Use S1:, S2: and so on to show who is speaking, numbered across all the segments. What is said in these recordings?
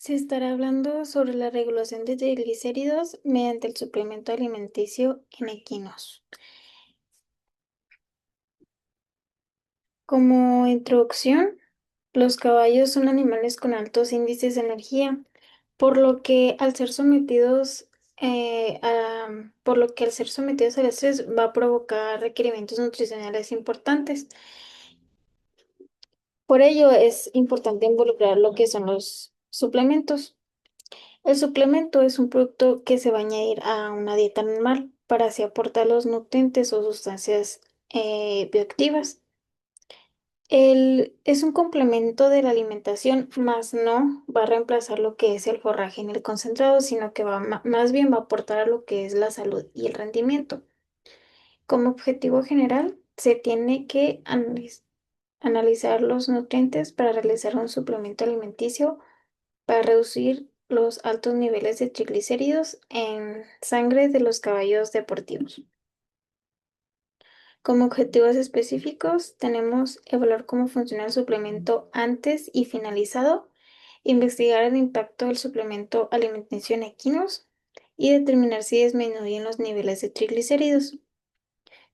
S1: Se estará hablando sobre la regulación de triglicéridos mediante el suplemento alimenticio en equinos. Como introducción, los caballos son animales con altos índices de energía, por lo que al ser sometidos, por lo que al ser sometidos al estrés va a provocar requerimientos nutricionales importantes. Por ello es importante involucrar lo que son los suplementos. El suplemento es un producto que se va a añadir a una dieta normal para así aportar los nutrientes o sustancias bioactivas. Es un complemento de la alimentación, más no va a reemplazar lo que es el forraje en el concentrado, sino que más bien va a aportar a lo que es la salud y el rendimiento. Como objetivo general, se tiene que analizar los nutrientes para realizar un suplemento alimenticio para reducir los altos niveles de triglicéridos en sangre de los caballos deportivos. Como objetivos específicos, tenemos evaluar cómo funciona el suplemento antes y finalizado, investigar el impacto del suplemento alimenticio en equinos y determinar si disminuyen los niveles de triglicéridos.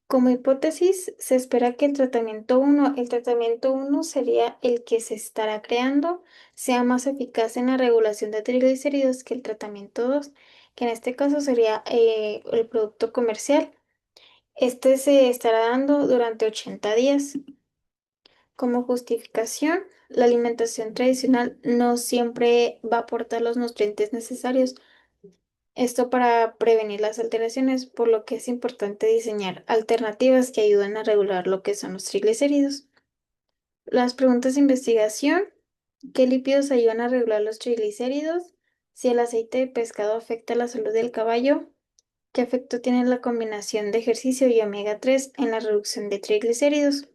S1: Como hipótesis, se espera que el tratamiento uno sería el que se estará creando, sea más eficaz en la regulación de triglicéridos que el tratamiento 2, que en este caso sería el producto comercial. Este se estará dando durante 80 días. Como justificación, la alimentación tradicional no siempre va a aportar los nutrientes necesarios. Esto para prevenir las alteraciones, por lo que es importante diseñar alternativas que ayuden a regular lo que son los triglicéridos. Las preguntas de investigación: ¿qué lípidos ayudan a regular los triglicéridos? Si el aceite de pescado afecta la salud del caballo, ¿qué efecto tiene la combinación de ejercicio y omega 3 en la reducción de triglicéridos?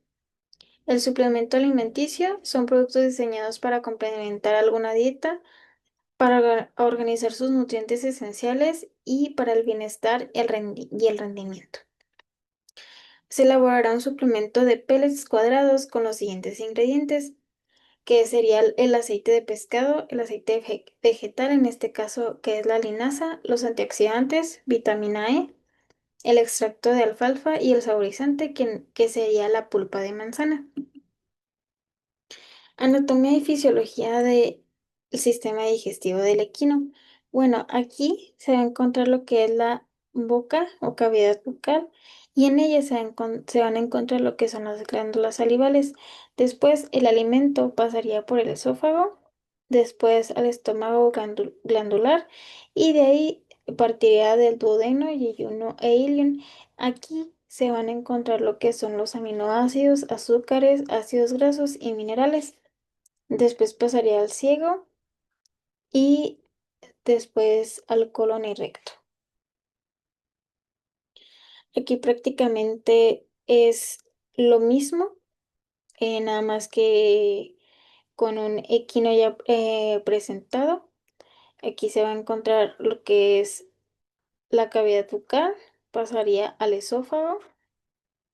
S1: El suplemento alimenticio son productos diseñados para complementar alguna dieta, para organizar sus nutrientes esenciales y para el bienestar y el rendimiento. Se elaborará un suplemento de pellets cuadrados con los siguientes ingredientes, que sería el aceite de pescado, el aceite vegetal, en este caso que es la linaza, los antioxidantes, vitamina E, el extracto de alfalfa y el saborizante, que sería la pulpa de manzana. Anatomía y fisiología del sistema digestivo del equino. Bueno, aquí se va a encontrar lo que es la boca o cavidad bucal, y en ella se van a encontrar lo que son las glándulas salivales. Después el alimento pasaría por el esófago, después al estómago glandular, y de ahí partiría del duodeno, yeyuno e ilion. Aquí se van a encontrar lo que son los aminoácidos, azúcares, ácidos grasos y minerales. Después pasaría al ciego y después al colon y recto. Aquí prácticamente es lo mismo, nada más que con un equino ya presentado. Aquí se va a encontrar lo que es la cavidad bucal, pasaría al esófago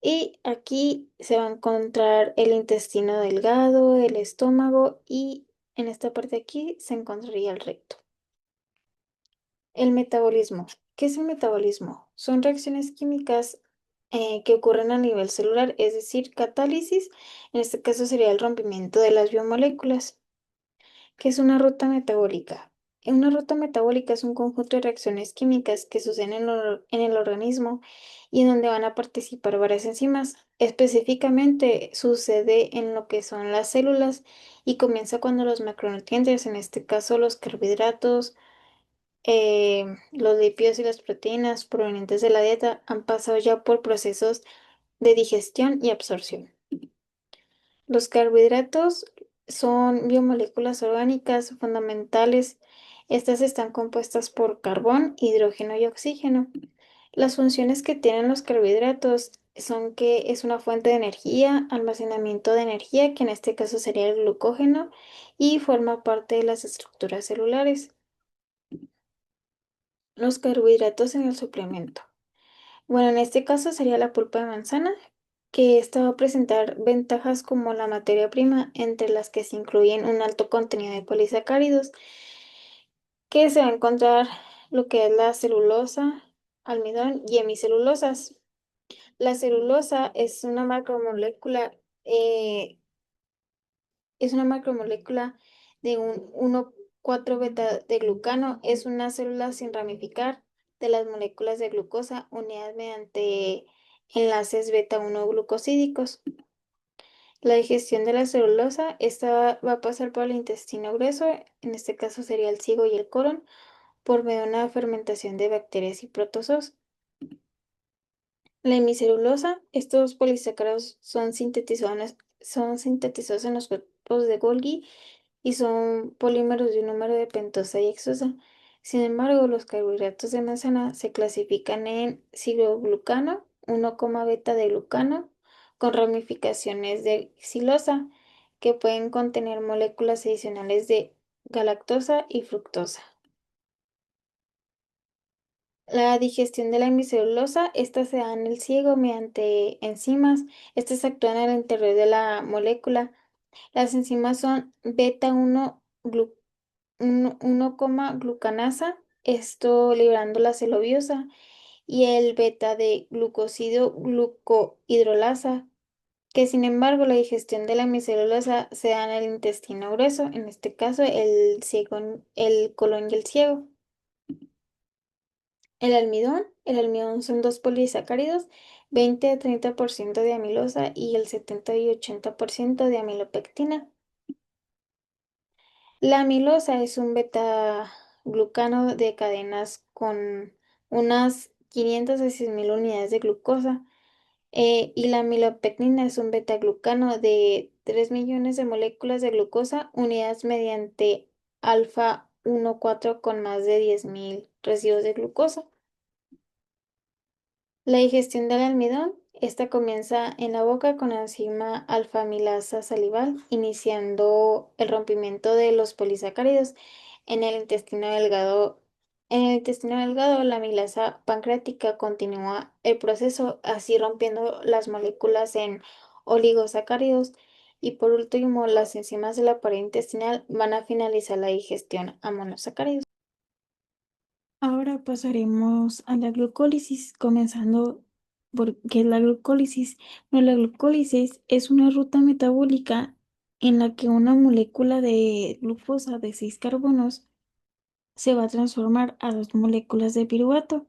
S1: y aquí se va a encontrar el intestino delgado, el estómago, y en esta parte de aquí se encontraría el recto. El metabolismo. ¿Qué es el metabolismo? Son reacciones químicas que ocurren a nivel celular, es decir, catálisis. En este caso sería el rompimiento de las biomoléculas. ¿Qué es una ruta metabólica? Una ruta metabólica es un conjunto de reacciones químicas que suceden en el organismo y en donde van a participar varias enzimas. Específicamente sucede en lo que son las células y comienza cuando los macronutrientes, en este caso los carbohidratos, los lípidos y las proteínas provenientes de la dieta, han pasado ya por procesos de digestión y absorción. Los carbohidratos son biomoléculas orgánicas fundamentales. Estas están compuestas por carbón, hidrógeno y oxígeno. Las funciones que tienen los carbohidratos son que es una fuente de energía, almacenamiento de energía, que en este caso sería el glucógeno, y forma parte de las estructuras celulares. Los carbohidratos en el suplemento. Bueno, en este caso sería la pulpa de manzana, que esta va a presentar ventajas como la materia prima, entre las que se incluyen un alto contenido de polisacáridos. que se va a encontrar lo que es la celulosa, almidón y hemicelulosas. La celulosa eh, es una macromolécula de un 1,4 beta de glucano. Es una célula sin ramificar de las moléculas de glucosa unidas mediante enlaces beta 1 glucosídicos. La digestión de la celulosa, esta va a pasar por el intestino grueso, en este caso sería el ciego y el colon, por medio de una fermentación de bacterias y protozoos. La hemicelulosa, estos polisacáridos son sintetizados en los cuerpos de Golgi y son polímeros de un número de pentosa y hexosa. Sin embargo, los carbohidratos de manzana se clasifican en cicloglucano, 1, beta de glucano, con ramificaciones de xilosa, que pueden contener moléculas adicionales de galactosa y fructosa. La digestión de la hemicelulosa, esta se da en el ciego mediante enzimas. Estas actúan al interior de la molécula. Las enzimas son beta 1 glucanasa, esto liberando la celobiosa, y el beta de glucósido glucohidrolasa, que sin embargo la digestión de la hemicelulosa se da en el intestino grueso, en este caso el colon y el ciego. El almidón son dos polisacáridos, 20 a 30% de amilosa y el 70 y 80% de amilopectina. La amilosa es un beta-glucano de cadenas con unas 500 a 6.000 unidades de glucosa, y la amilopectina es un beta-glucano de 3 millones de moléculas de glucosa unidas mediante alfa 1,4 con más de 10.000 residuos de glucosa. La digestión del almidón, esta comienza en la boca con la enzima alfa-amilasa salival, iniciando el rompimiento de los polisacáridos en el intestino delgado. En el intestino delgado, la amilasa pancreática continúa el proceso, así rompiendo las moléculas en oligosacáridos. Y por último, las enzimas de la pared intestinal van a finalizar la digestión a monosacáridos. Ahora pasaremos a la glucólisis, comenzando por qué es la glucólisis. Bueno, la glucólisis es una ruta metabólica en la que una molécula de glucosa de 6 carbonos se va a transformar a dos moléculas de piruvato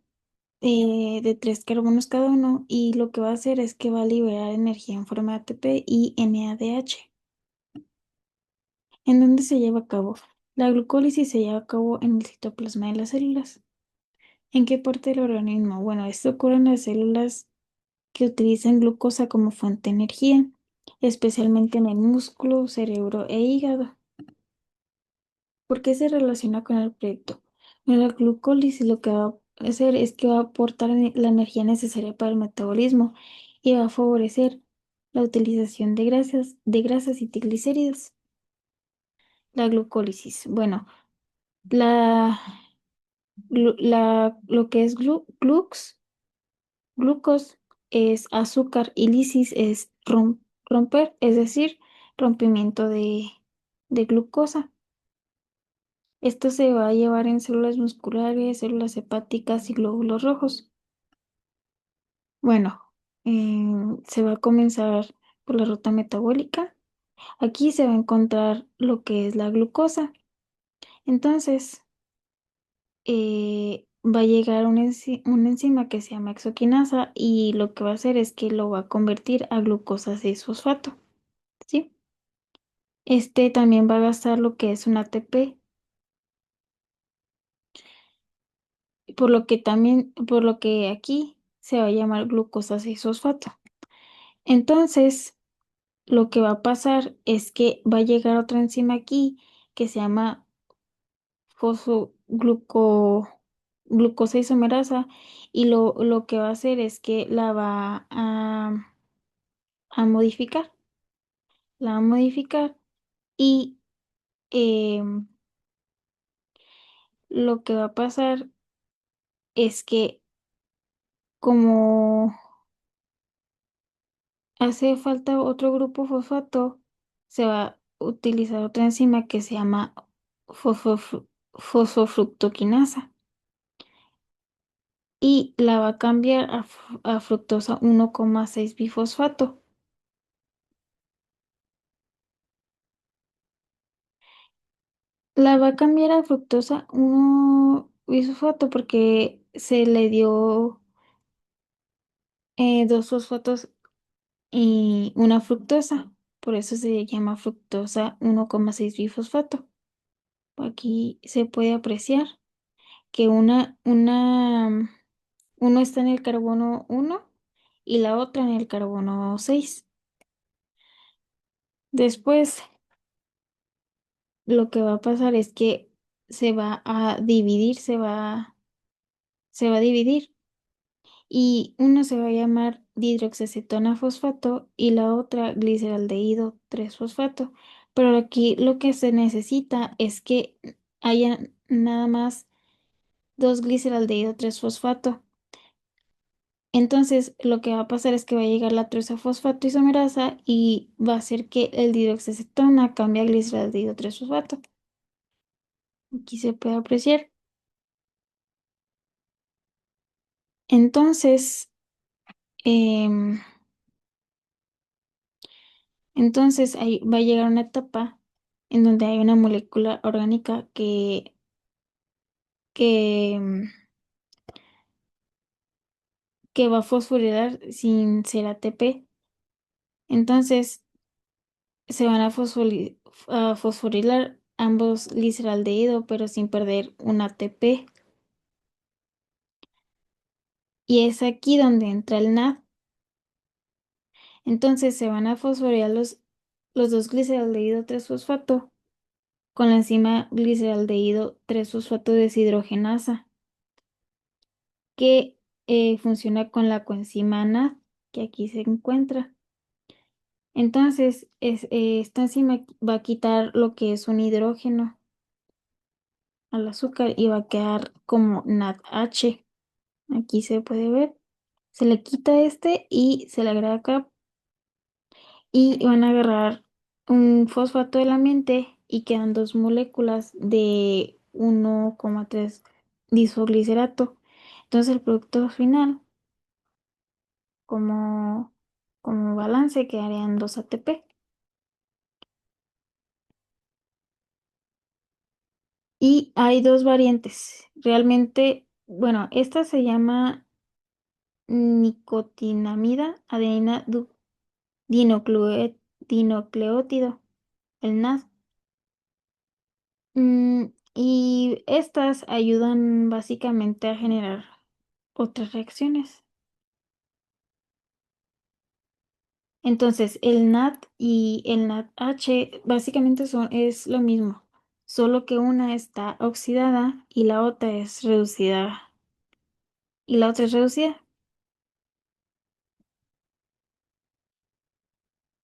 S1: de 3 carbonos cada uno, y lo que va a hacer es que va a liberar energía en forma de ATP y NADH. ¿En dónde se lleva a cabo? La glucólisis se lleva a cabo en el citoplasma de las células. ¿En qué parte del organismo? Bueno, esto ocurre en las células que utilizan glucosa como fuente de energía, especialmente en el músculo, cerebro e hígado. ¿Por qué se relaciona con el proyecto? Bueno, la glucólisis lo que va a hacer es que va a aportar la energía necesaria para el metabolismo y va a favorecer la utilización de grasas y triglicéridos. La glucólisis. Bueno, la, lo que es glucos es azúcar y lisis es romper, es decir, rompimiento de glucosa. Esto se va a llevar en células musculares, células hepáticas y glóbulos rojos. Bueno, se va a comenzar por la ruta metabólica. Aquí se va a encontrar lo que es la glucosa. Entonces, va a llegar una enzima que se llama exoquinasa, y lo que va a hacer es que lo va a convertir a glucosa 6-fosfato, ¿sí? Este también va a gastar lo que es un ATP, por lo que aquí se va a llamar glucosa 6-fosfato. Entonces, lo que va a pasar es que va a llegar otra enzima aquí que se llama glucosa isomerasa, y lo que va a hacer es que a modificar, la va a modificar, y em, lo que va a pasar es que como hace falta otro grupo fosfato, se va a utilizar otra enzima que se llama fosfo- fosfofructoquinasa y la va a cambiar a fructosa 1,6 bifosfato. La va a cambiar a fructosa 1 bifosfato porque se le dio dos fosfatos y una fructosa. Por eso se llama fructosa 1,6 bifosfato. Aquí se puede apreciar que uno está en el carbono 1 y la otra en el carbono 6. Después, lo que va a pasar es que se va a dividir, se va a dividir y uno se va a llamar dihidroxiacetona fosfato y la otra gliceraldehído 3 fosfato. Pero aquí lo que se necesita es que haya nada más dos gliceraldehído 3 fosfato. Entonces, lo que va a pasar es que va a llegar la 3-fosfato isomerasa y va a hacer que el dihidroxiacetona cambie a gliceraldehído 3 fosfato. Aquí se puede apreciar. Entonces, em, entonces ahí va a llegar una etapa en donde hay una molécula orgánica que, em, que va a fosforilar sin ser ATP. Entonces, se van a fosforilar ambos gliceraldehído, pero sin perder un ATP. Y es aquí donde entra el NAD. Entonces se van a fosforilar los dos gliceraldehído 3 fosfato con la enzima gliceraldehído 3 fosfato deshidrogenasa, que funciona con la coenzima NAD, que aquí se encuentra. Entonces, esta enzima va a quitar lo que es un hidrógeno al azúcar y va a quedar como NADH. Aquí se puede ver. Se le quita este y se le agrega acá y van a agarrar un fosfato del ambiente y quedan dos moléculas de 1,3 disfosglicerato. Entonces el producto final como, como balance quedarían 2 ATP. Y hay dos variantes. Realmente, bueno, esta se llama nicotinamida adenina dinocleótido, el NAD. Y estas ayudan básicamente a generar otras reacciones. Entonces, el NAD y el NADH básicamente es lo mismo, solo que una está oxidada y la otra es reducida. Y la otra es reducida.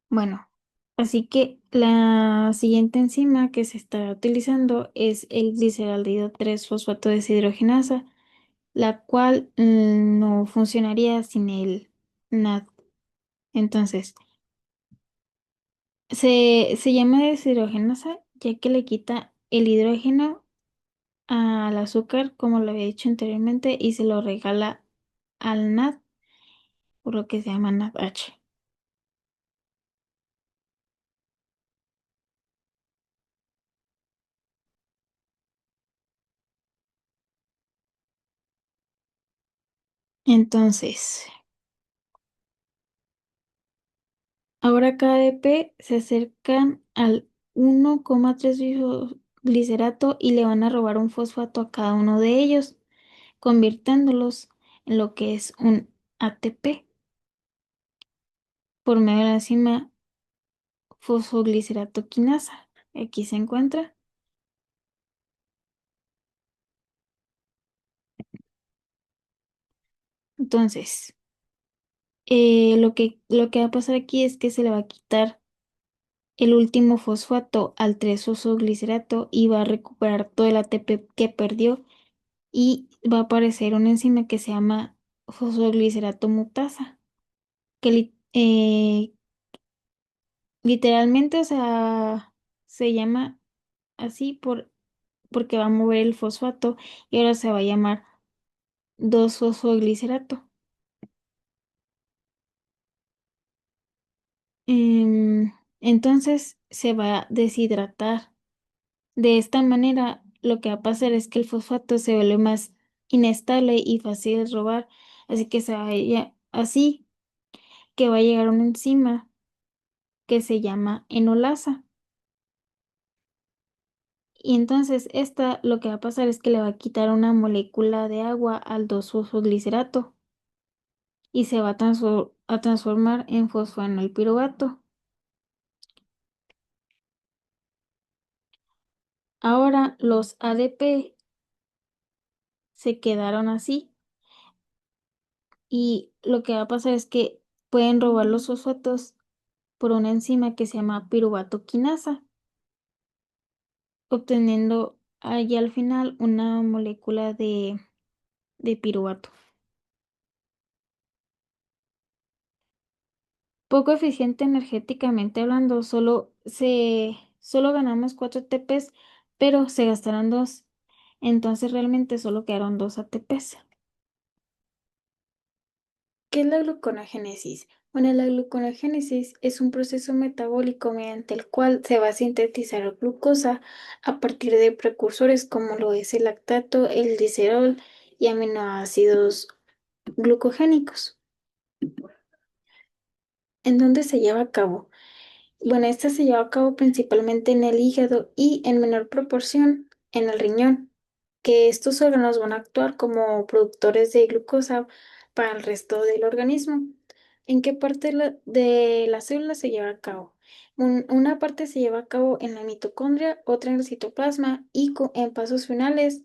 S1: Bueno, así que la siguiente enzima que se está utilizando es el gliceraldehído 3 fosfato deshidrogenasa, la cual no funcionaría sin el NAD. Entonces, se llama deshidrogenasa ya que le quita el hidrógeno al azúcar, como lo había dicho anteriormente, y se lo regala al NAD, por lo que se llama NADH. Entonces, ahora cada ADP se acercan al 1,3 glicerato y le van a robar un fosfato a cada uno de ellos, convirtiéndolos en lo que es un ATP por medio de la enzima fosfogliceratoquinasa. Aquí se encuentra. Entonces, lo que va a pasar aquí es que se le va a quitar el último fosfato al 3-fosfoglicerato y va a recuperar todo el ATP que perdió y va a aparecer una enzima que se llama fosfoglicerato mutasa, que literalmente, o sea, se llama así porque va a mover el fosfato y ahora se va a llamar 2-fosfoglicerato. Entonces se va a deshidratar. De esta manera, lo que va a pasar es que el fosfato se vuelve más inestable y fácil de robar, así que así que va a llegar una enzima que se llama enolasa. Y entonces esta lo que va a pasar es que le va a quitar una molécula de agua al 2-fosfoglicerato y se va a transformar en fosfoenolpiruvato. Ahora los ADP se quedaron así y lo que va a pasar es que pueden robar los fosfatos por una enzima que se llama piruvato quinasa, obteniendo allí al final una molécula de piruvato. Poco eficiente energéticamente hablando, solo ganamos 4 ATPs, pero se gastaron 2, entonces realmente solo quedaron 2 ATPs. ¿Qué es la gluconogénesis? Bueno, la gluconogénesis es un proceso metabólico mediante el cual se va a sintetizar glucosa a partir de precursores como lo es el lactato, el glicerol y aminoácidos glucogénicos. ¿En dónde se lleva a cabo? Bueno, esta se lleva a cabo principalmente en el hígado y en menor proporción en el riñón, que estos órganos van a actuar como productores de glucosa para el resto del organismo. ¿En qué parte de la célula se lleva a cabo? Una parte se lleva a cabo en la mitocondria, otra en el citoplasma y en pasos finales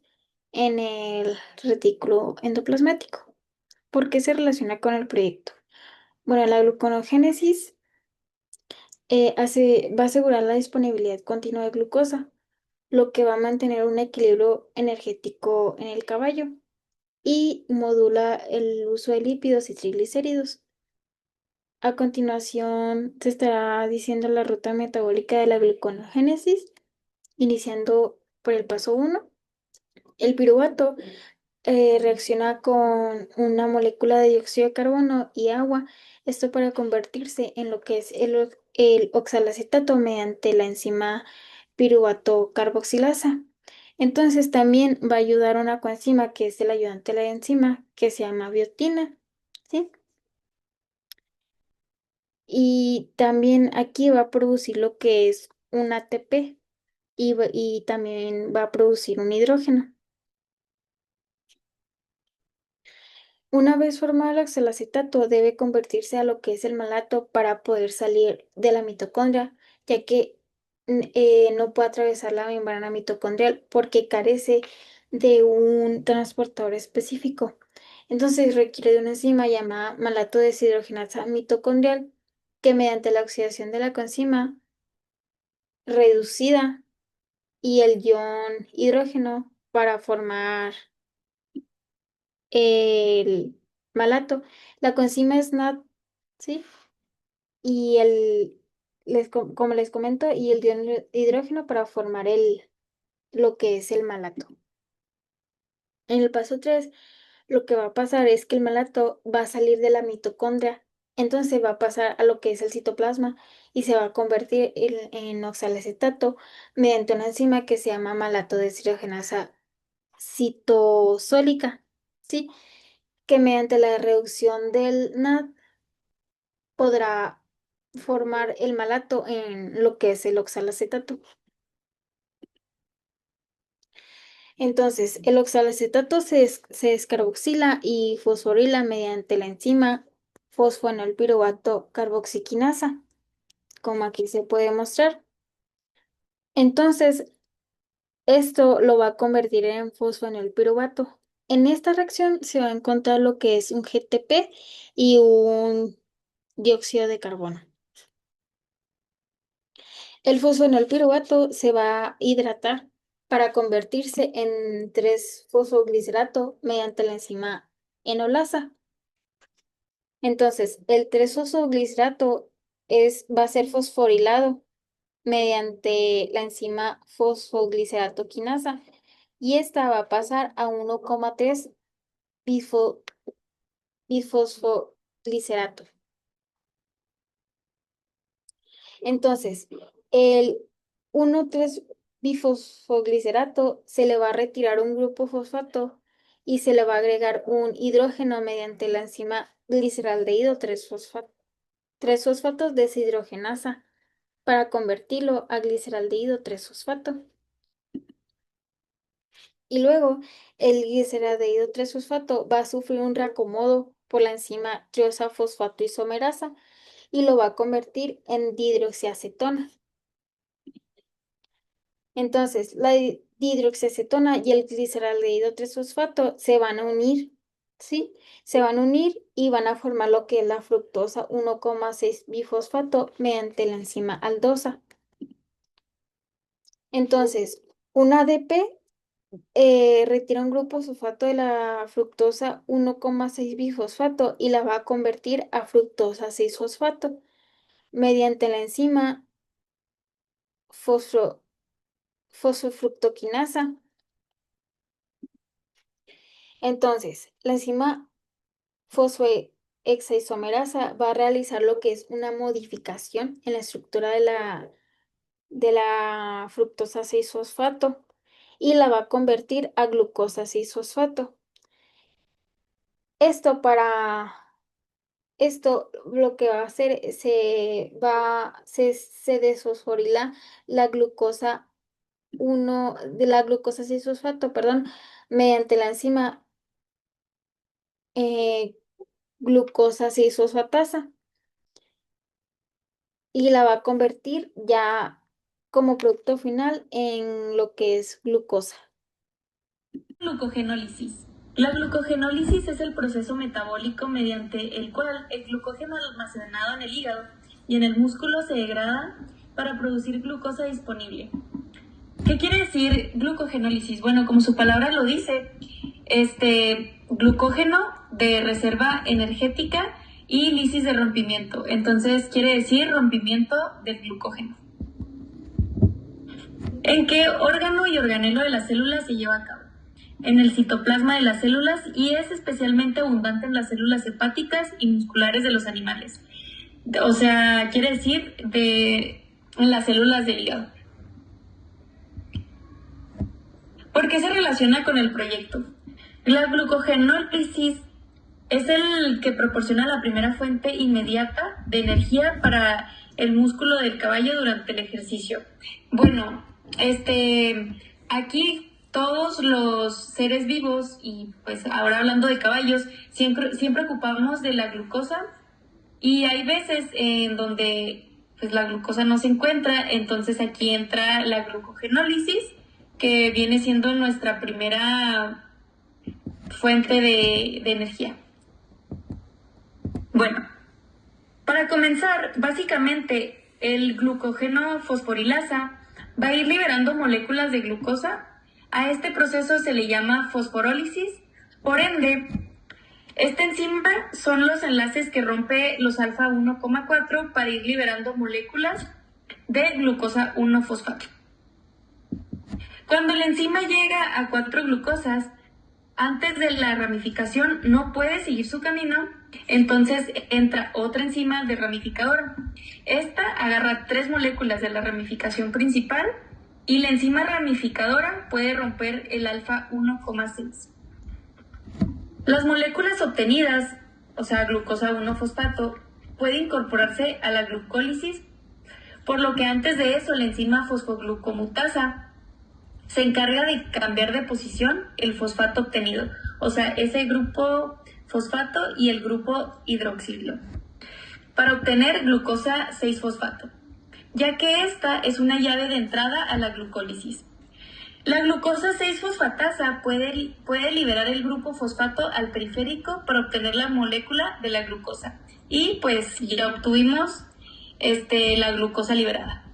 S1: en el retículo endoplasmático. ¿Por qué se relaciona con el proyecto? Bueno, la gluconogénesis va a asegurar la disponibilidad continua de glucosa, lo que va a mantener un equilibrio energético en el caballo y modula el uso de lípidos y triglicéridos. A continuación, se estará diciendo la ruta metabólica de la gluconogénesis, iniciando por el paso uno. El piruvato reacciona con una molécula de dióxido de carbono y agua, esto para convertirse en lo que es el oxalacetato mediante la enzima piruvato carboxilasa. Entonces también va a ayudar una coenzima que es el ayudante de la enzima que se llama biotina, ¿sí? Y también aquí va a producir lo que es un ATP y también va a producir un hidrógeno. Una vez formado el oxalacetato, debe convertirse a lo que es el malato para poder salir de la mitocondria, ya que no puede atravesar la membrana mitocondrial porque carece de un transportador específico. Entonces requiere de una enzima llamada malato deshidrogenasa mitocondrial, que mediante la oxidación de la coenzima reducida y el ion hidrógeno para formar el malato. La coenzima es NAD, ¿sí? Y como les comento, y el hidrógeno para formar lo que es el malato. En el paso 3 lo que va a pasar es que el malato va a salir de la mitocondria, entonces va a pasar a lo que es el citoplasma y se va a convertir en oxalacetato mediante una enzima que se llama malato deshidrogenasa citosólica, ¿sí? Que mediante la reducción del NAD podrá formar el malato en lo que es el oxalacetato. Entonces, el oxalacetato se descarboxila y fosforila mediante la enzima fosfoenolpiruvato carboxiquinasa, como aquí se puede mostrar. Entonces, esto lo va a convertir en fosfoenolpiruvato. En esta reacción se va a encontrar lo que es un GTP y un dióxido de carbono. El fosfonolpiruvato se va a hidratar para convertirse en 3-fosfoglicerato mediante la enzima enolasa. Entonces, el 3-fosfoglicerato va a ser fosforilado mediante la enzima fosfoglicerato quinasa y esta va a pasar a 1,3 bifo- bifosfoglicerato. Entonces, el 1,3 bifosfoglicerato se le va a retirar un grupo fosfato y se le va a agregar un hidrógeno mediante la enzima gliceraldehído 3-fosfato, 3-fosfatos deshidrogenasa para convertirlo a gliceraldehído 3-fosfato. Y luego el gliceraldehído 3-fosfato va a sufrir un reacomodo por la enzima tiosafosfato isomerasa y lo va a convertir en dihidroxiacetona. Entonces, la dihidroxiacetona y el gliceraldehído 3-fosfato se van a unir, ¿sí? Se van a unir y van a formar lo que es la fructosa 1,6 bifosfato mediante la enzima aldosa. Entonces, un ADP retira un grupo sulfato de la fructosa 1,6 bifosfato y la va a convertir a fructosa 6-fosfato mediante la enzima fosfo- fosfofructoquinasa. Entonces, la enzima fosfohexaisomerasa va a realizar lo que es una modificación en la estructura de la fructosa 6-fosfato y la va a convertir a glucosa 6-fosfato. Esto para Esto lo que va a hacer, se desfosforila la glucosa de la glucosa 6-fosfato, perdón, mediante la enzima eh, glucosa 6-fosfatasa y la va a convertir ya como producto final en lo que es glucosa.
S2: Glucogenólisis. La glucogenólisis es el proceso metabólico mediante el cual el glucógeno almacenado en el hígado y en el músculo se degrada para producir glucosa disponible. ¿Qué quiere decir glucogenólisis? Bueno, como su palabra lo dice, glucógeno de reserva energética y lisis de rompimiento. Entonces quiere decir rompimiento del glucógeno. ¿En qué órgano y organelo de la célula se lleva a cabo? En el citoplasma de las células y es especialmente abundante en las células hepáticas y musculares de los animales. O sea, quiere decir en las células del hígado. ¿Por qué se relaciona con el proyecto? La glucogenólisis es el que proporciona la primera fuente inmediata de energía para el músculo del caballo durante el ejercicio. Bueno, aquí todos los seres vivos, y pues ahora hablando de caballos, siempre ocupamos de la glucosa y hay veces en donde pues la glucosa no se encuentra, entonces aquí entra la glucogenólisis, que viene siendo nuestra primera fuente de energía. Bueno, para comenzar, básicamente el glucógeno fosforilasa va a ir liberando moléculas de glucosa. A este proceso se le llama fosforólisis. Por ende, esta enzima son los enlaces que rompe los alfa 1,4 para ir liberando moléculas de glucosa 1-fosfato. Cuando la enzima llega a 4 glucosas, antes de la ramificación no puede seguir su camino, entonces entra otra enzima de ramificadora. Esta agarra 3 moléculas de la ramificación principal y la enzima ramificadora puede romper el alfa 1,6. Las moléculas obtenidas, o sea, glucosa 1-fosfato, puede incorporarse a la glucólisis, por lo que antes de eso la enzima fosfoglucomutasa se encarga de cambiar de posición el fosfato obtenido, o sea, ese grupo fosfato y el grupo hidroxilo, para obtener glucosa 6-fosfato, ya que esta es una llave de entrada a la glucólisis. La glucosa 6-fosfatasa puede liberar el grupo fosfato al periférico para obtener la molécula de la glucosa. Y pues ya obtuvimos la glucosa liberada.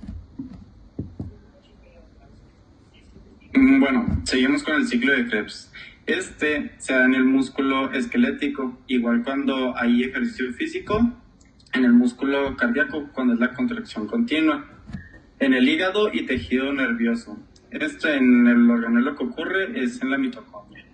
S3: Bueno, seguimos con el ciclo de Krebs. Se da en el músculo esquelético, igual cuando hay ejercicio físico, en el músculo cardíaco, cuando es la contracción continua. en el hígado y tejido nervioso. Esto en el organelo que ocurre es en la mitocondria.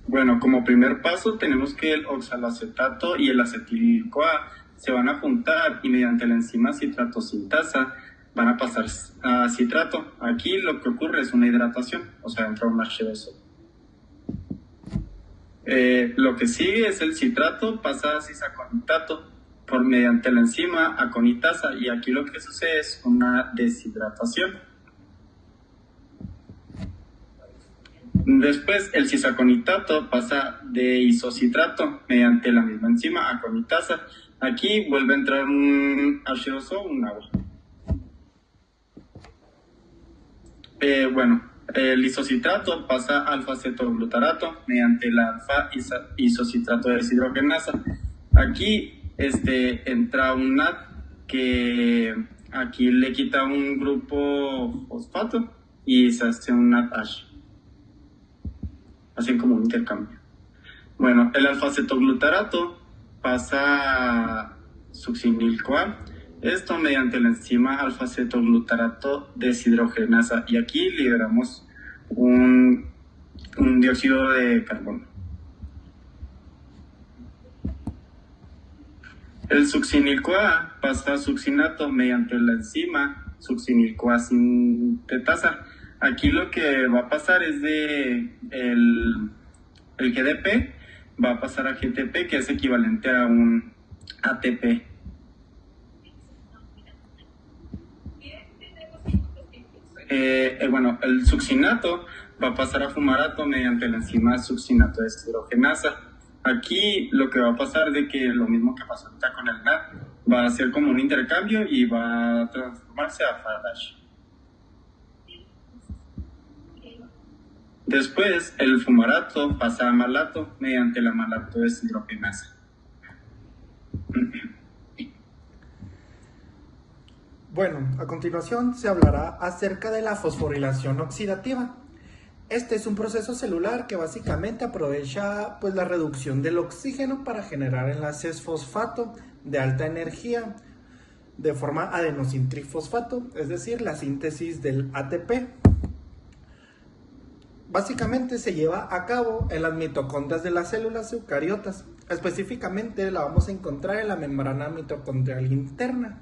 S3: Bueno, como primer paso tenemos que el oxaloacetato y el acetil-CoA se van a juntar y mediante la enzima citrato sintasa van a pasar a citrato. Aquí lo que ocurre es una hidratación, o sea, entra un H2O. Lo que sigue es el citrato, pasa a cisaconitato por mediante la enzima aconitasa, y aquí lo que sucede es una deshidratación. Después el cisaconitato pasa de isocitrato mediante la misma enzima aconitasa. Aquí vuelve a entrar un H2O, un agua. El isocitrato pasa a alfa-cetoglutarato mediante la alfa-isocitrato deshidrogenasa. Aquí entra un NAD que aquí le quita un grupo fosfato y se hace un NADH. Hacen como un intercambio. Bueno, el alfa-cetoglutarato pasa a succinil-CoA. Esto mediante la enzima alfa-cetoglutarato deshidrogenasa, y aquí liberamos un dióxido de carbono. El succinil-CoA pasa a succinato mediante la enzima succinil-CoA sintetasa. Aquí lo que va a pasar es el GDP va a pasar a GTP, que es equivalente a un ATP. El succinato va a pasar a fumarato mediante la enzima succinato deshidrogenasa. Aquí lo que va a pasar de que lo mismo que pasó ahorita con el NAD, va a ser como un intercambio y va a transformarse a FADH. Después el fumarato pasa a malato mediante la malato deshidrogenasa.
S4: Bueno, a continuación se hablará acerca de la fosforilación oxidativa. Este es un proceso celular que básicamente aprovecha la reducción del oxígeno para generar enlaces fosfato de alta energía de forma adenosintrifosfato, es decir, la síntesis del ATP. Básicamente se lleva a cabo en las mitocondrias de las células eucariotas. Específicamente la vamos a encontrar en la membrana mitocondrial interna.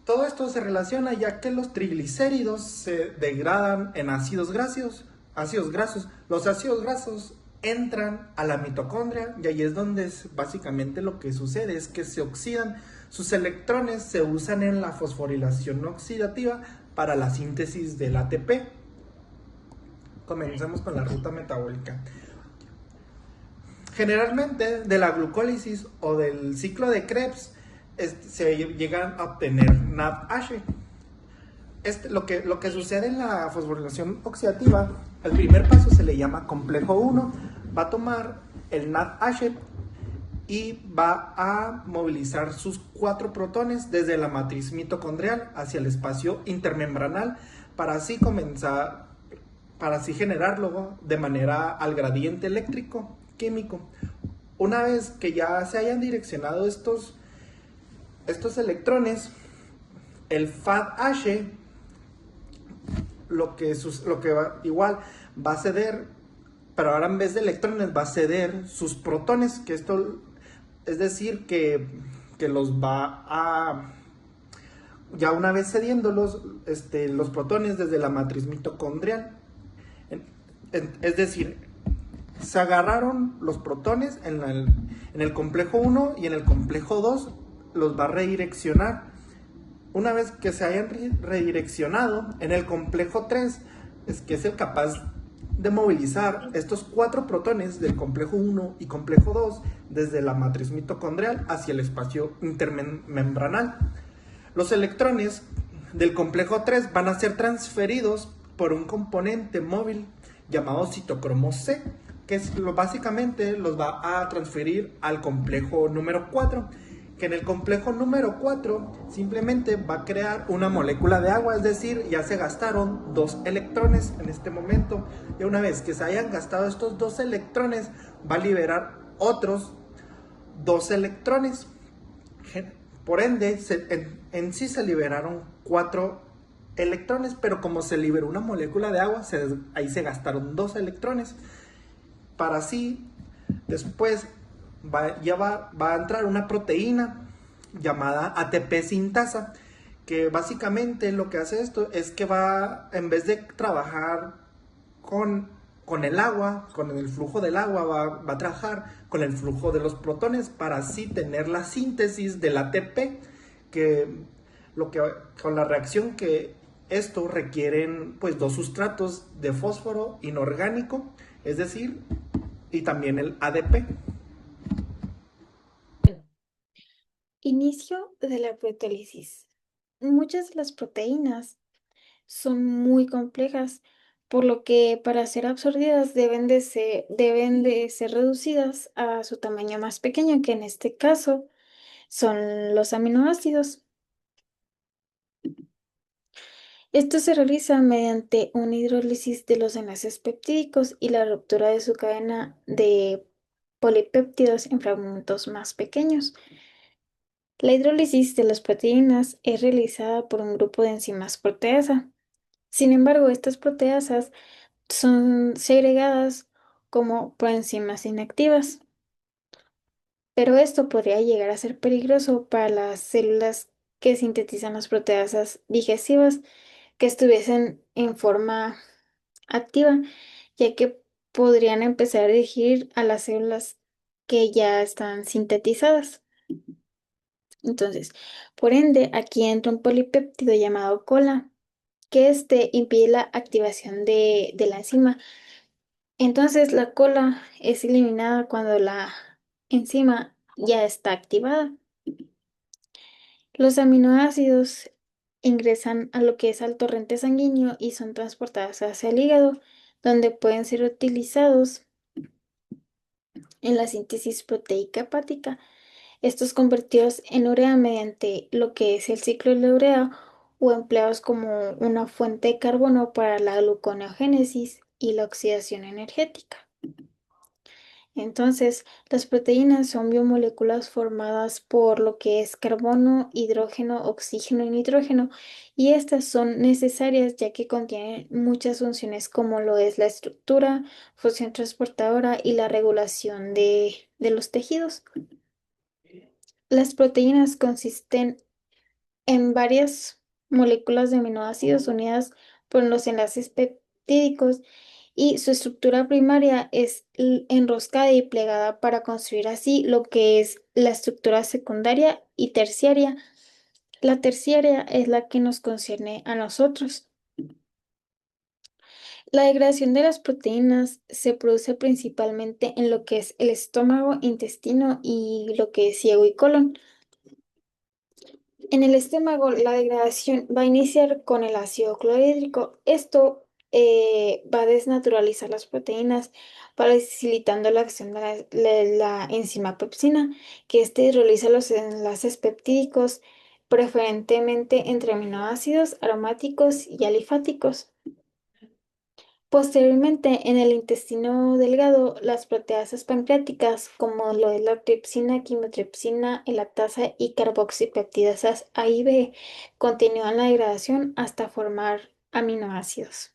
S4: Todo esto se relaciona ya que los triglicéridos se degradan en ácidos grasos. Los ácidos grasos entran a la mitocondria y ahí es donde básicamente lo que sucede es que se oxidan. Sus electrones se usan en la fosforilación oxidativa para la síntesis del ATP. Comencemos con la ruta metabólica. Generalmente de la glucólisis o del ciclo de Krebs se llegan a obtener NADH. Lo que sucede en la fosforilación oxidativa, el primer paso se le llama complejo 1, va a tomar el NADH y va a movilizar sus 4 protones desde la matriz mitocondrial hacia el espacio intermembranal para así generarlo de manera al gradiente eléctrico químico. Una vez que ya se hayan direccionado estos electrones, el FADH va a ceder, pero ahora en vez de electrones va a ceder sus protones, que esto es decir que los va a, ya una vez cediéndolos, los protones desde la matriz mitocondrial, es decir, se agarraron los protones en el complejo 1 y en el complejo 2 los va a redireccionar. Una vez que se hayan redireccionado, en el complejo 3 que es el capaz de movilizar estos 4 protones del complejo 1 y complejo 2 desde la matriz mitocondrial hacia el espacio intermembranal. Los electrones del complejo 3 van a ser transferidos por un componente móvil llamado citocromo C, que básicamente los va a transferir al complejo número 4, que en el complejo número 4 simplemente va a crear una molécula de agua, es decir, ya se gastaron 2 electrones en este momento, y una vez que se hayan gastado estos 2 electrones, va a liberar otros 2 electrones, Por ende, en sí se liberaron 4 electrones, pero como se liberó una molécula de agua, ahí se gastaron 2 electrones. Para así, después va a entrar una proteína llamada ATP sintasa, que básicamente lo que hace esto es que en vez de trabajar con, con el agua, con el flujo del agua, va a trabajar con el flujo de los protones para así tener la síntesis del ATP, que, con la reacción que esto requieren pues 2 sustratos de fósforo inorgánico, es decir, y también el ADP.
S1: Inicio de la proteólisis. Muchas de las proteínas son muy complejas, por lo que para ser absorbidas deben de ser reducidas a su tamaño más pequeño, que en este caso son los aminoácidos. Esto se realiza mediante una hidrólisis de los enlaces peptídicos y la ruptura de su cadena de polipéptidos en fragmentos más pequeños. La hidrólisis de las proteínas es realizada por un grupo de enzimas proteasa. Sin embargo, estas proteasas son segregadas como proenzimas inactivas, pero esto podría llegar a ser peligroso para las células que sintetizan las proteasas digestivas que estuviesen en forma activa, ya que podrían empezar a digerir a las células que ya están sintetizadas. Entonces, por ende, aquí entra un polipéptido llamado cola, que este impide la activación de la enzima. Entonces, la cola es eliminada cuando la enzima ya está activada. Los aminoácidos ingresan a lo que es al torrente sanguíneo y son transportados hacia el hígado, donde pueden ser utilizados en la síntesis proteica hepática. Estos convertidos en urea mediante lo que es el ciclo de la urea o empleados como una fuente de carbono para la gluconeogénesis y la oxidación energética. Entonces, las proteínas son biomoléculas formadas por lo que es carbono, hidrógeno, oxígeno y nitrógeno, y estas son necesarias ya que contienen muchas funciones como lo es la estructura, función transportadora y la regulación de los tejidos. Las proteínas consisten en varias moléculas de aminoácidos unidas por los enlaces peptídicos y su estructura primaria es enroscada y plegada para construir así lo que es la estructura secundaria y terciaria. La terciaria es la que nos concierne a nosotros. La degradación de las proteínas se produce principalmente en lo que es el estómago, intestino y lo que es hígado y colon. En el estómago, la degradación va a iniciar con el ácido clorhídrico. Esto va a desnaturalizar las proteínas, facilitando la acción de la enzima pepsina, que hidroliza los enlaces peptídicos, preferentemente entre aminoácidos aromáticos y alifáticos. Posteriormente, en el intestino delgado, las proteasas pancreáticas, como lo es la tripsina, quimotripsina, lactasa y carboxipeptidasas A y B, continúan la degradación hasta formar aminoácidos.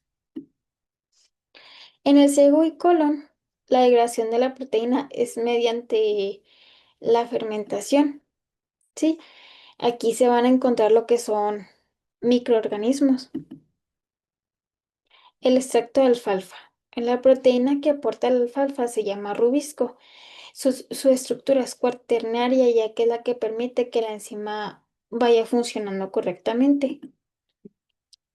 S1: En el sego y colon, la degradación de la proteína es mediante la fermentación, ¿sí? Aquí se van a encontrar lo que son microorganismos. El extracto de alfalfa. La proteína que aporta la alfalfa se llama rubisco. Su estructura es cuaternaria, ya que es la que permite que la enzima vaya funcionando correctamente.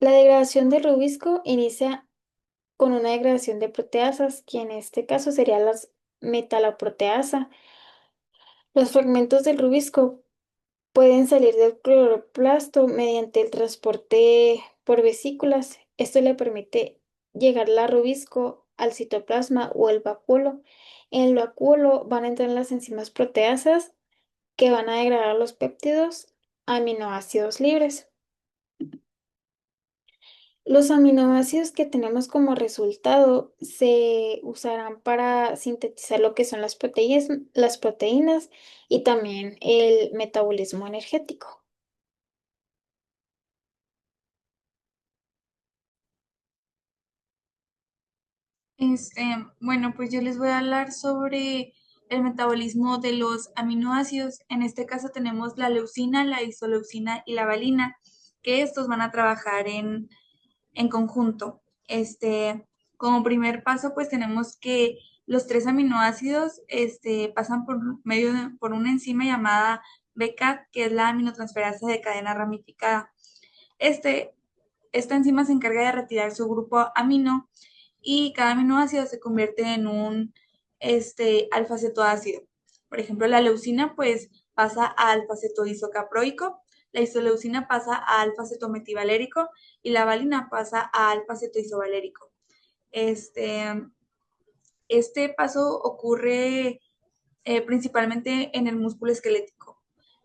S1: La degradación del rubisco inicia con una degradación de proteasas, que en este caso serían las metaloproteasa. Los fragmentos del rubisco pueden salir del cloroplasto mediante el transporte por vesículas. Esto le permite llegar la rubisco al citoplasma o el vacuolo. En el vacuolo van a entrar las enzimas proteasas que van a degradar los péptidos a aminoácidos libres. Los aminoácidos que tenemos como resultado se usarán para sintetizar lo que son las proteínas y también el metabolismo energético.
S2: Este, bueno, pues yo les voy a hablar sobre el metabolismo de los aminoácidos. En este caso tenemos la leucina, la isoleucina y la valina, que estos van a trabajar en conjunto. Como primer paso, pues tenemos que los tres aminoácidos pasan por por una enzima llamada BCAT, que es la aminotransferasa de cadena ramificada. Este, esta enzima se encarga de retirar su grupo amino y cada aminoácido se convierte en un alfa-cetoácido. Por ejemplo, la leucina pues pasa a alfa-cetoisocaproico, la isoleucina pasa a alfa-cetometivalérico y la valina pasa a alfa-cetoisovalérico. Este, este paso ocurre principalmente en el músculo esquelético.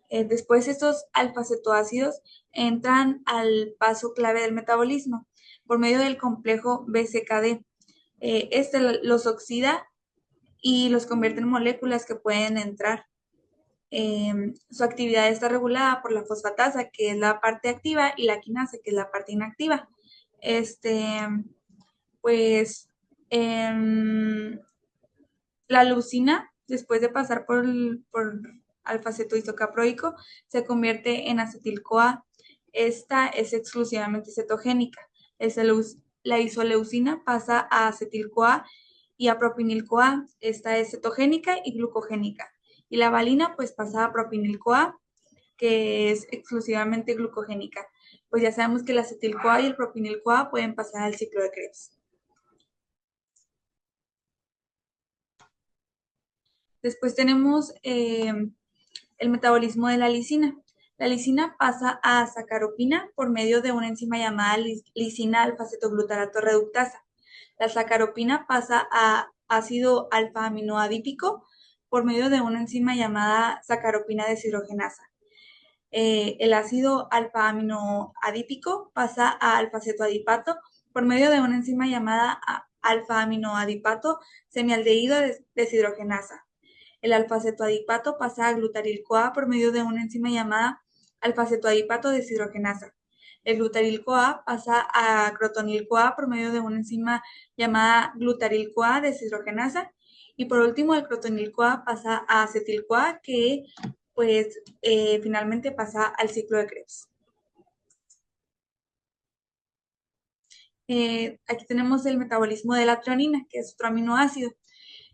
S2: Después estos alfa-cetoácidos entran al paso clave del metabolismo por medio del complejo BCKD. Los oxida y los convierte en moléculas que pueden entrar. Su actividad está regulada por la fosfatasa, que es la parte activa, y la quinasa, que es la parte inactiva. Este, pues em, la leucina, después de pasar por alfa-cetoisocaproico, se convierte en acetil-CoA. Esta es exclusivamente cetogénica. La isoleucina pasa a acetil-CoA y a propinil-CoA. Esta es cetogénica y glucogénica. Y la valina pues pasa a propinil-CoA, que es exclusivamente glucogénica. Pues ya sabemos que el acetil-CoA y el propinil-CoA pueden pasar al ciclo de Krebs. Después tenemos el metabolismo de la lisina. La lisina pasa a sacaropina por medio de una enzima llamada lisina alfa-cetoglutarato reductasa. La sacaropina pasa a ácido alfa-aminoadípico por medio de una enzima llamada sacaropina deshidrogenasa. El ácido alfa-aminoadípico pasa a alfa-cetoadipato por medio de una enzima llamada alfa-aminoadipato semialdehído deshidrogenasa. El alfa-cetoadipato pasa a glutaryl-CoA por medio de una enzima llamada alfa-cetoadipato deshidrogenasa. El glutaryl-CoA pasa a crotonil-CoA por medio de una enzima llamada glutaryl-CoA deshidrogenasa. Y por último, el crotonil-CoA pasa a acetil-CoA, que pues finalmente pasa al ciclo de Krebs. Aquí tenemos el metabolismo de la treonina, que es otro aminoácido.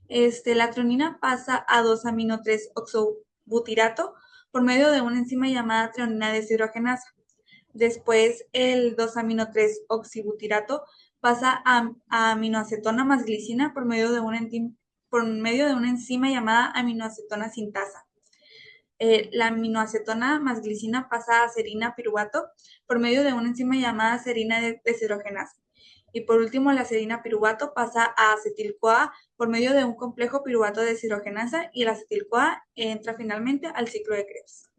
S2: La treonina pasa a 2-amino-3-oxobutirato por medio de una enzima llamada treonina deshidrogenasa. Después, el 2-amino-3-oxibutirato pasa a aminoacetona más glicina por medio de una enzima llamada aminoacetona sintasa. La aminoacetona más glicina pasa a serina piruvato por medio de una enzima llamada serina deshidrogenasa. Y por último, la serina piruvato pasa a acetil-CoA por medio de un complejo piruvato deshidrogenasa y el acetil-CoA entra finalmente al ciclo de Krebs.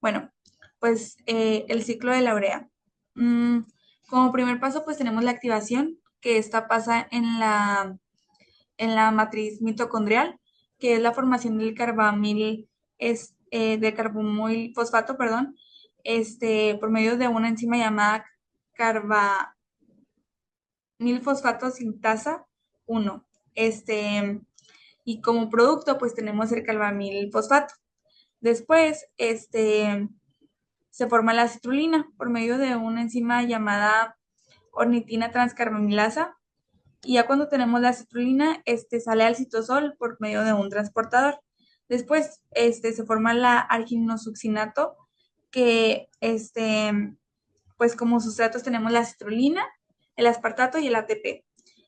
S2: Bueno, pues el ciclo de la urea. Como primer paso, pues tenemos la activación, que esta pasa en la matriz mitocondrial, que es la formación del de carbomoil fosfato, perdón, por medio de una enzima llamada carbamilfosfato sintasa 1. Y como producto, pues tenemos el carbamilfosfato. Después, se forma la citrulina por medio de una enzima llamada ornitina transcarbamilasa. Y ya cuando tenemos la citrulina, sale al citosol por medio de un transportador. Después, se forma la arginosuccinato, que, pues como sustratos tenemos la citrulina, el aspartato y el ATP.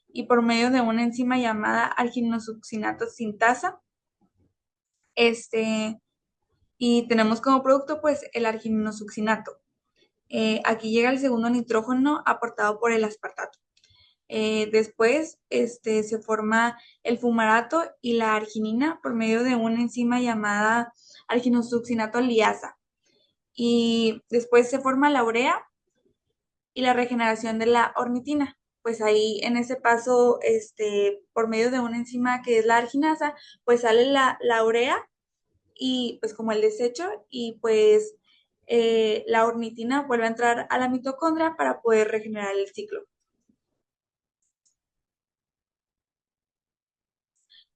S2: Y por medio de una enzima llamada arginosuccinato sintasa, y tenemos como producto, pues, el arginosuccinato. Aquí llega el segundo nitrógeno aportado por el aspartato. Después se forma el fumarato y la arginina por medio de una enzima llamada arginosuccinato liasa. Y después se forma la urea
S5: y la regeneración de la ornitina. Pues ahí en ese paso, por medio de una enzima que es la arginasa, pues sale la urea y pues como el desecho y pues la ornitina vuelve a entrar a la mitocondria para poder regenerar el ciclo.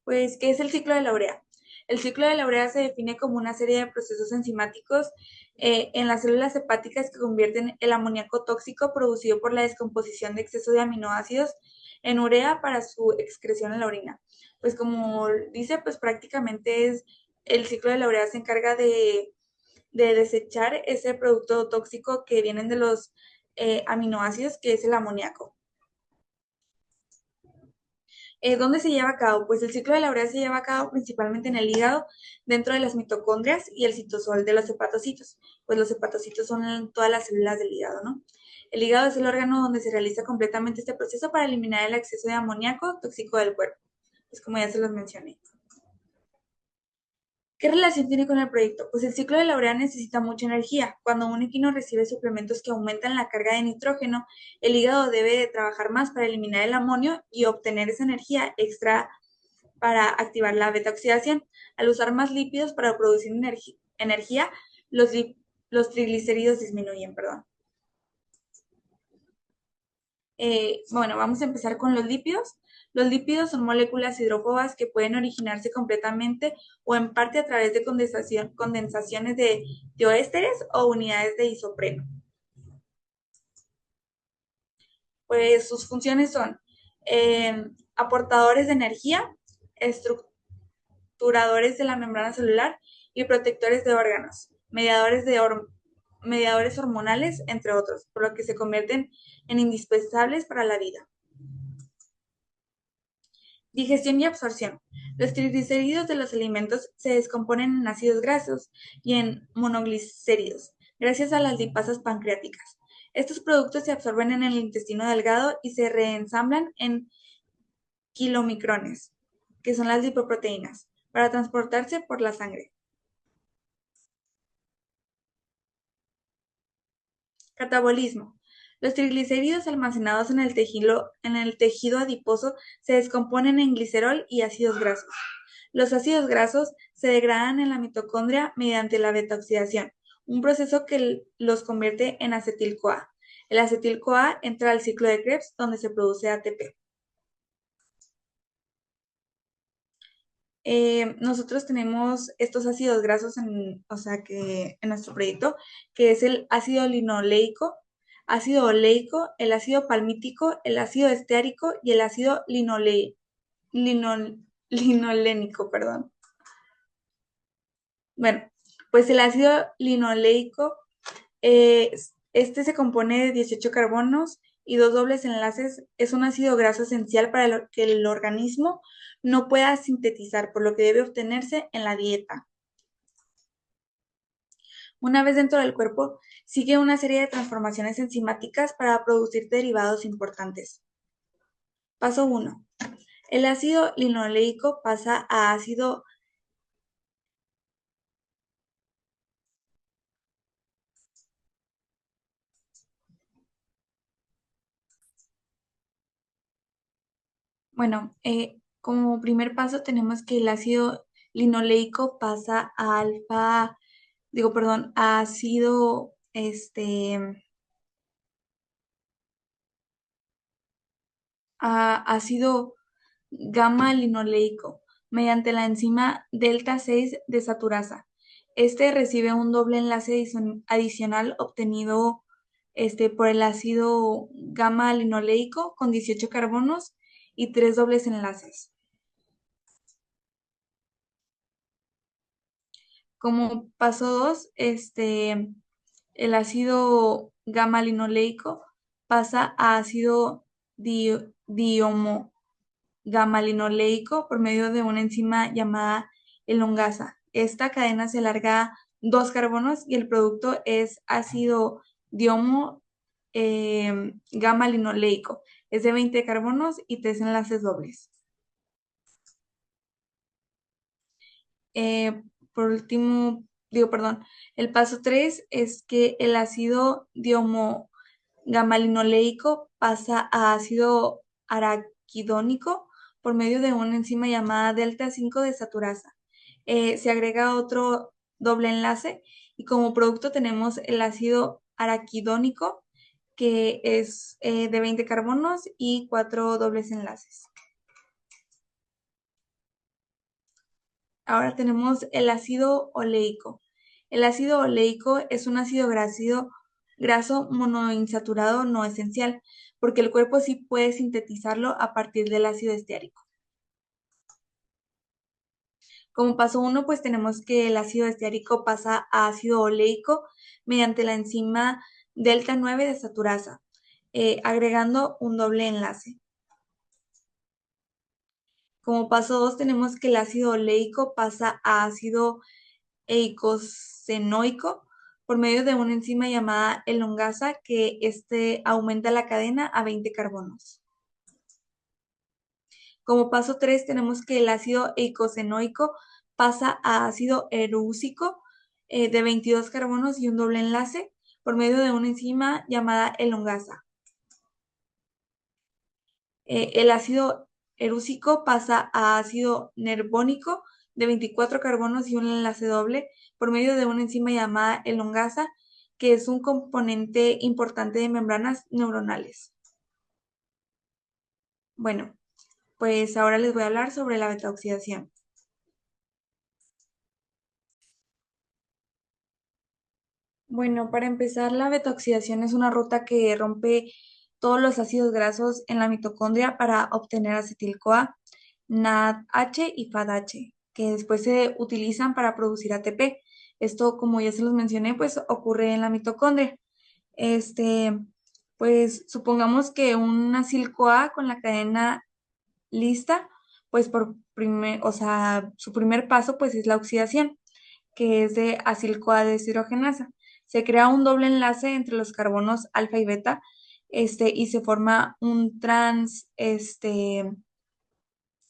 S5: Pues, ¿qué es el ciclo de la urea? El ciclo de la urea se define como una serie de procesos enzimáticos en las células hepáticas que convierten el amoníaco tóxico producido por la descomposición de exceso de aminoácidos en urea para su excreción en la orina. Pues como dice, pues prácticamente es el ciclo de la urea se encarga de desechar ese producto tóxico que vienen de los aminoácidos, que es el amoníaco. ¿Dónde se lleva a cabo? Pues el ciclo de la urea se lleva a cabo principalmente en el hígado, dentro de las mitocondrias y el citosol de los hepatocitos. Pues los hepatocitos son todas las células del hígado, ¿no? El hígado es el órgano donde se realiza completamente este proceso para eliminar el exceso de amoníaco tóxico del cuerpo. Pues como ya se los mencioné. ¿Qué relación tiene con el proyecto? Pues el ciclo de la urea necesita mucha energía. Cuando un equino recibe suplementos que aumentan la carga de nitrógeno, el hígado debe de trabajar más para eliminar el amonio y obtener esa energía extra para activar la beta-oxidación. Al usar más lípidos para producir energía, los triglicéridos disminuyen, perdón. Bueno, vamos a empezar con los lípidos. Los lípidos son moléculas hidrófobas que pueden originarse completamente o en parte a través de condensaciones de tioésteres o unidades de isopreno. Pues sus funciones son aportadores de energía, estructuradores de la membrana celular y protectores de órganos, mediadores hormonales, entre otros, por lo que se convierten en indispensables para la vida. Digestión y absorción. Los triglicéridos de los alimentos se descomponen en ácidos grasos y en monoglicéridos, gracias a las lipasas pancreáticas. Estos productos se absorben en el intestino delgado y se reensamblan en kilomicrones, que son las lipoproteínas, para transportarse por la sangre. Catabolismo. Los triglicéridos almacenados en el tejido adiposo se descomponen en glicerol y ácidos grasos. Los ácidos grasos se degradan en la mitocondria mediante la beta-oxidación, un proceso que los convierte en acetil-CoA. El acetil-CoA entra al ciclo de Krebs, donde se produce ATP. Nosotros tenemos estos ácidos grasos en nuestro proyecto, que es el ácido linoleico, ácido oleico, el ácido palmítico, el ácido esteárico y el ácido linolénico, perdón. Bueno, pues el ácido linoleico, se compone de 18 carbonos y 2 dobles enlaces. Es un ácido graso esencial para que el organismo no pueda sintetizar, por lo que debe obtenerse en la dieta. Una vez dentro del cuerpo, sigue una serie de transformaciones enzimáticas para producir derivados importantes. Paso 1. El ácido linoleico pasa a ácido Bueno, como primer paso tenemos que el ácido linoleico pasa a a ácido, a ácido gamma linoleico mediante la enzima delta 6 desaturasa. Este recibe un doble enlace adicional obtenido por el ácido gamma linoleico con 18 carbonos y 3 dobles enlaces. Como paso 2, el ácido gamma linoleico pasa a ácido diomo gamma linoleico por medio de una enzima llamada elongasa. Esta cadena se alarga 2 carbonos y el producto es ácido diomo gamma linoleico. Es de 20 carbonos y 3 enlaces dobles. Por último, el paso 3 es que el ácido gamalinoleico pasa a ácido araquidónico por medio de una enzima llamada delta 5 desaturasa. Se agrega otro doble enlace y como producto tenemos el ácido araquidónico, que es de 20 carbonos y 4 dobles enlaces. Ahora tenemos el ácido oleico. El ácido oleico es un ácido graso monoinsaturado no esencial, porque el cuerpo sí puede sintetizarlo a partir del ácido esteárico. Como paso 1, pues tenemos que el ácido esteárico pasa a ácido oleico mediante la enzima delta 9 desaturasa, agregando un doble enlace. Como paso 2, tenemos que el ácido oleico pasa a ácido eicosenoico por medio de una enzima llamada elongasa, que aumenta la cadena a 20 carbonos. Como paso 3, tenemos que el ácido eicosenoico pasa a ácido erúsico de 22 carbonos y un doble enlace por medio de una enzima llamada elongasa. El ácido erúsico pasa a ácido nerbónico de 24 carbonos y un enlace doble por medio de una enzima llamada elongasa, que es un componente importante de membranas neuronales. Bueno, pues ahora les voy a hablar sobre la betaoxidación. Bueno, para empezar, la betaoxidación es una ruta que rompe todos los ácidos grasos en la mitocondria para obtener acetil-CoA, NADH y FADH, que después se utilizan para producir ATP. Esto, como ya se los mencioné, pues ocurre en la mitocondria. Pues supongamos que un acil-CoA con la cadena lista, pues su primer paso pues es la oxidación, que es de acil-CoA deshidrogenasa. Se crea un doble enlace entre los carbonos alfa y beta, y se forma un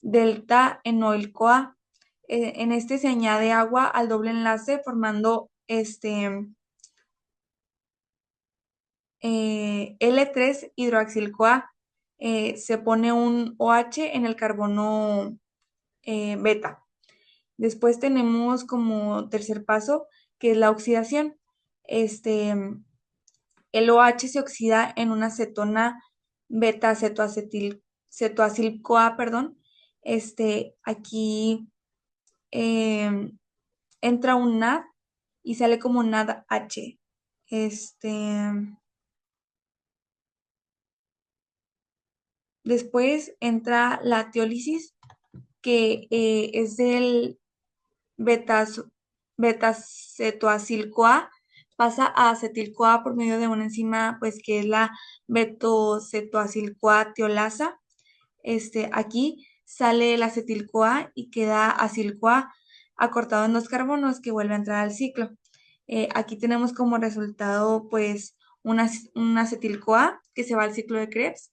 S5: delta enoil-CoA. En este se añade agua al doble enlace formando L3 hidroxil-CoA. Se pone un OH en el carbono beta. Después tenemos como tercer paso, que es la oxidación. El OH se oxida en una cetona cetoacil-CoA, perdón. Aquí entra un NAD y sale como NADH. Después entra la teólisis, que es del betacetoacil-CoA, pasa a acetil-CoA por medio de una enzima, pues que es la betacetoacil-CoA tiolasa. Aquí sale el acetil-CoA y queda acil-CoA acortado en 2 carbonos, que vuelve a entrar al ciclo. Aquí tenemos como resultado pues un acetil-CoA que se va al ciclo de Krebs,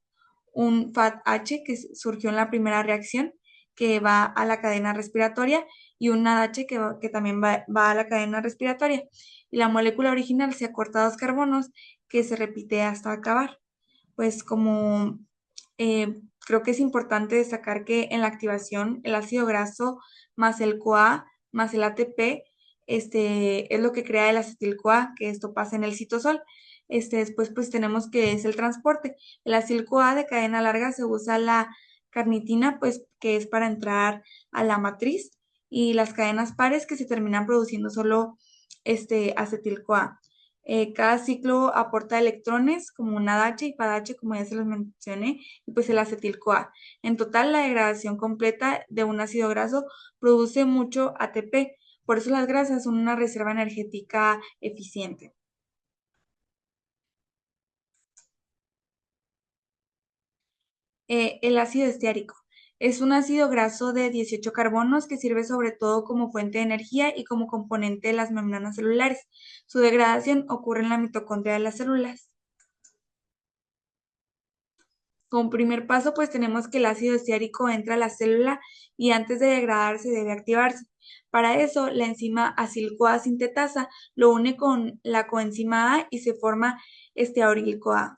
S5: un FADH que surgió en la primera reacción, que va a la cadena respiratoria, y un NADH que también va a la cadena respiratoria. Y la molécula original se acorta a 2 carbonos, que se repite hasta acabar. Pues como creo que es importante destacar que en la activación el ácido graso más el CoA más el ATP es lo que crea el acetil-CoA, que esto pasa en el citosol. Después pues tenemos que es el transporte. El acetil-CoA de cadena larga se usa la carnitina, pues que es para entrar a la matriz, y las cadenas pares que se terminan produciendo solo acetil-CoA. Cada ciclo aporta electrones como NADH y FADH, como ya se los mencioné, y pues el acetil-CoA. En total, la degradación completa de un ácido graso produce mucho ATP. Por eso las grasas son una reserva energética eficiente. El ácido esteárico es un ácido graso de 18 carbonos que sirve sobre todo como fuente de energía y como componente de las membranas celulares. Su degradación ocurre en la mitocondria de las células. Como primer paso, pues tenemos que el ácido esteárico entra a la célula y antes de degradarse debe activarse. Para eso, la enzima acil-CoA sintetasa lo une con la coenzima A y se forma estearil-CoA.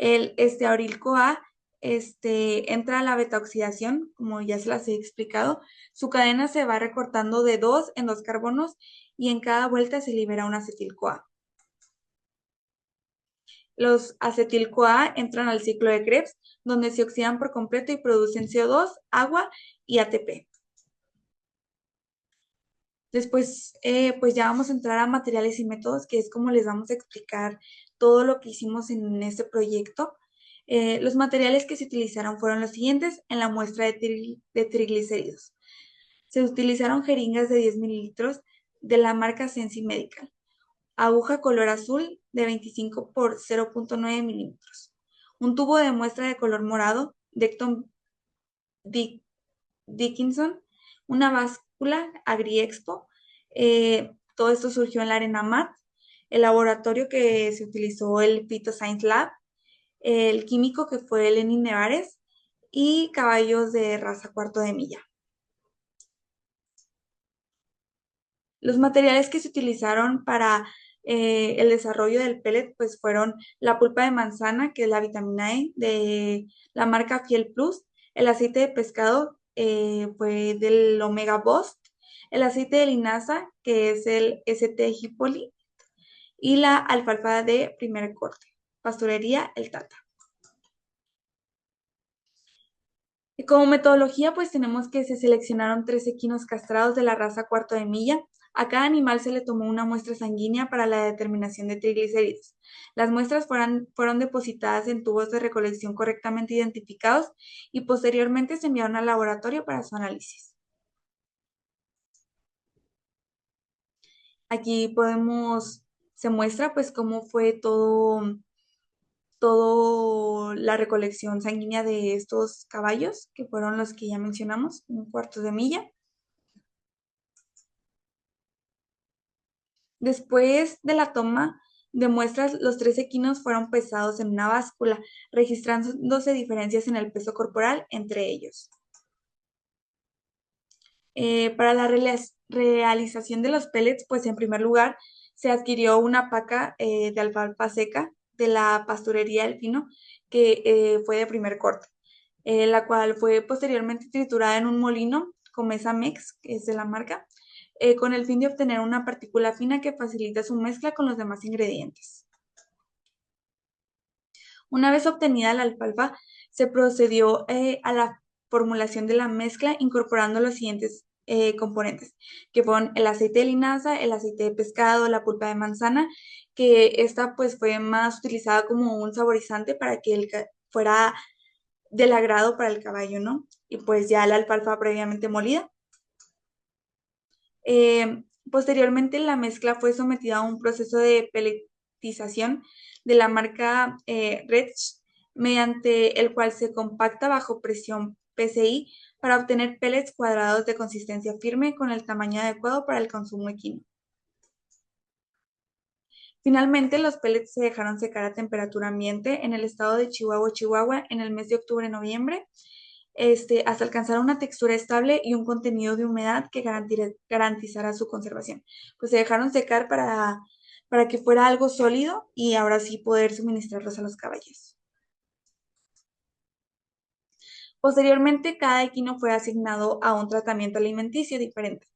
S5: El Auril-CoA entra a la beta-oxidación, como ya se las he explicado. Su cadena se va recortando de 2 en 2 carbonos y en cada vuelta se libera un acetil-CoA. Los acetil-CoA entran al ciclo de Krebs, donde se oxidan por completo y producen CO2, agua y ATP. Después, pues ya vamos a entrar a materiales y métodos, que es como les vamos a explicar todo lo que hicimos en este proyecto. Los materiales que se utilizaron fueron los siguientes en la muestra de triglicéridos. Se utilizaron jeringas de 10 mililitros de la marca Sensi Medical, aguja color azul de 25 por 0.9 milímetros, un tubo de muestra de color morado, Decton Dickinson, una báscula Agriexpo. Todo esto surgió en la Arena Mat, el laboratorio que se utilizó el Pito Science Lab, el químico que fue Lenin Nevares y caballos de raza cuarto de milla. Los materiales que se utilizaron para el desarrollo del pellet pues fueron la pulpa de manzana, que es la vitamina E de la marca Fiel Plus, el aceite de pescado fue del Omega Boost, el aceite de linaza, que es el ST Hippoly, y la alfalfa de primer corte, pasturería El Tata. Y como metodología, pues tenemos que se seleccionaron 3 equinos castrados de la raza cuarto de milla. A cada animal se le tomó una muestra sanguínea para la determinación de triglicéridos. Las muestras fueron depositadas en tubos de recolección correctamente identificados y posteriormente se enviaron al laboratorio para su análisis. Aquí se muestra pues cómo fue todo la recolección sanguínea de estos caballos, que fueron los que ya mencionamos, un cuarto de milla. Después de la toma de muestras, los 3 equinos fueron pesados en una báscula, registrándose diferencias en el peso corporal entre ellos. Para la realización de los pellets, pues en primer lugar se adquirió una paca de alfalfa seca de la pasturería El Pino, que fue de primer corte, la cual fue posteriormente triturada en un molino con mesa Mex, que es de la marca, con el fin de obtener una partícula fina que facilita su mezcla con los demás ingredientes. Una vez obtenida la alfalfa, se procedió a la formulación de la mezcla incorporando los siguientes componentes, que fueron el aceite de linaza, el aceite de pescado, la pulpa de manzana, que esta pues fue más utilizada como un saborizante para que fuera del agrado para el caballo, ¿no? Y pues ya la alfalfa previamente molida. Posteriormente la mezcla fue sometida a un proceso de pelletización de la marca Retsch, mediante el cual se compacta bajo presión PSI para obtener pellets cuadrados de consistencia firme con el tamaño adecuado para el consumo equino. Finalmente, los pellets se dejaron secar a temperatura ambiente en el estado de Chihuahua en el mes de octubre-noviembre, hasta alcanzar una textura estable y un contenido de humedad que garantizara su conservación. Pues se dejaron secar para que fuera algo sólido y ahora sí poder suministrarlos a los caballos. Posteriormente, cada equino fue asignado a un tratamiento alimenticio diferente,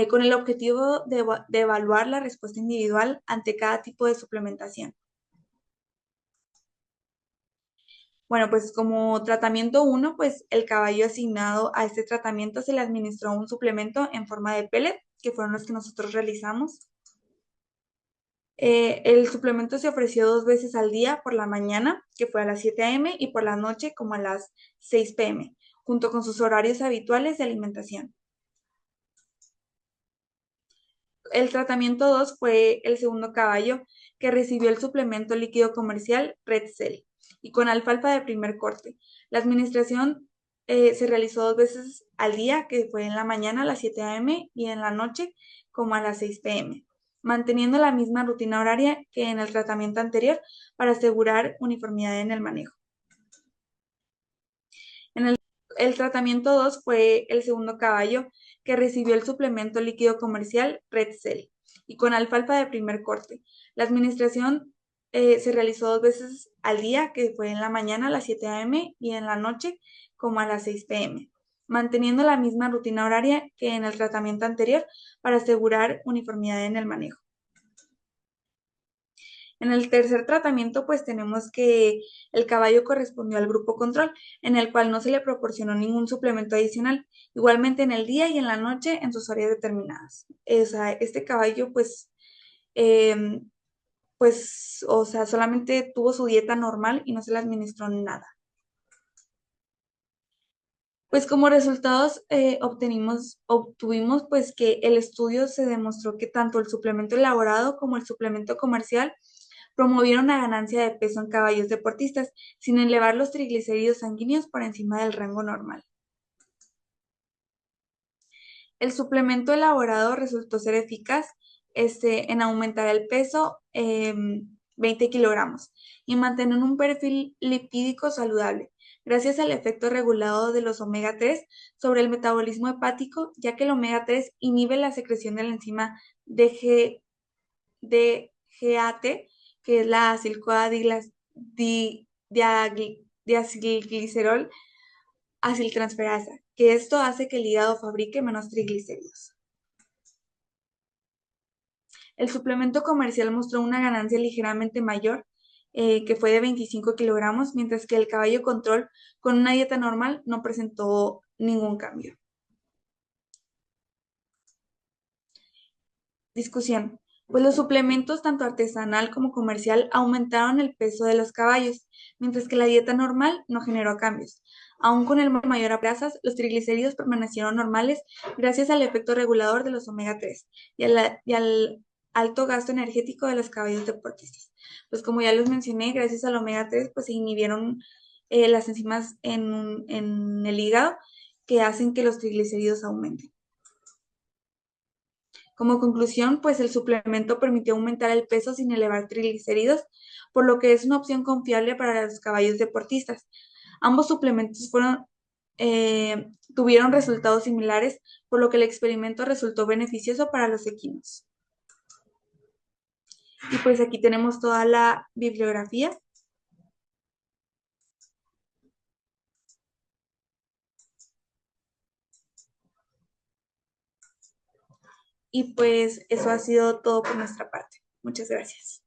S5: con el objetivo de evaluar la respuesta individual ante cada tipo de suplementación. Bueno, pues como tratamiento 1, pues el caballo asignado a este tratamiento se le administró un suplemento en forma de pellet, que fueron los que nosotros realizamos. El suplemento se ofreció 2 veces al día, por la mañana, que fue a las 7 a.m., y por la noche, como a las 6 p.m., junto con sus horarios habituales de alimentación. El tratamiento 2 fue el segundo caballo, que recibió el suplemento líquido comercial Red Cell y con alfalfa de primer corte. La administración se realizó 2 veces al día, que fue en la mañana a las 7 a.m. y en la noche como a las 6 p.m., manteniendo la misma rutina horaria que en el tratamiento anterior para asegurar uniformidad en el manejo. El tratamiento 2 fue el segundo caballo, que recibió el suplemento líquido comercial Red Cell y con alfalfa de primer corte. La administración se realizó 2 veces al día, que fue en la mañana a las 7 a.m. y en la noche como a las 6 p.m., manteniendo la misma rutina horaria que en el tratamiento anterior para asegurar uniformidad en el manejo. En el tercer tratamiento, pues tenemos que el caballo correspondió al grupo control, en el cual no se le proporcionó ningún suplemento adicional, igualmente en el día y en la noche en sus horas determinadas. O sea, este caballo, o sea, solamente tuvo su dieta normal y no se le administró nada. Pues como resultados obtuvimos pues que el estudio se demostró que tanto el suplemento elaborado como el suplemento comercial promovieron la ganancia de peso en caballos deportistas sin elevar los triglicéridos sanguíneos por encima del rango normal. El suplemento elaborado resultó ser eficaz en aumentar el peso 20 kilogramos y mantener un perfil lipídico saludable, gracias al efecto regulado de los omega 3 sobre el metabolismo hepático, ya que el omega 3 inhibe la secreción de la enzima DGAT, que es la diacilglicerol aciltransferasa, que esto hace que el hígado fabrique menos triglicéridos. El suplemento comercial mostró una ganancia ligeramente mayor, que fue de 25 kilogramos, mientras que el caballo control con una dieta normal no presentó ningún cambio. Discusión. Pues los suplementos, tanto artesanal como comercial, aumentaron el peso de los caballos, mientras que la dieta normal no generó cambios. Aún con el mayor a grasas, los triglicéridos permanecieron normales gracias al efecto regulador de los omega 3 y al alto gasto energético de los caballos deportistas. Pues como ya les mencioné, gracias al omega 3 pues se inhibieron las enzimas en el hígado que hacen que los triglicéridos aumenten. Como conclusión, pues el suplemento permitió aumentar el peso sin elevar triglicéridos, por lo que es una opción confiable para los caballos deportistas. Ambos suplementos tuvieron resultados similares, por lo que el experimento resultó beneficioso para los equinos. Y pues aquí tenemos toda la bibliografía. Y pues eso ha sido todo por nuestra parte. Muchas gracias.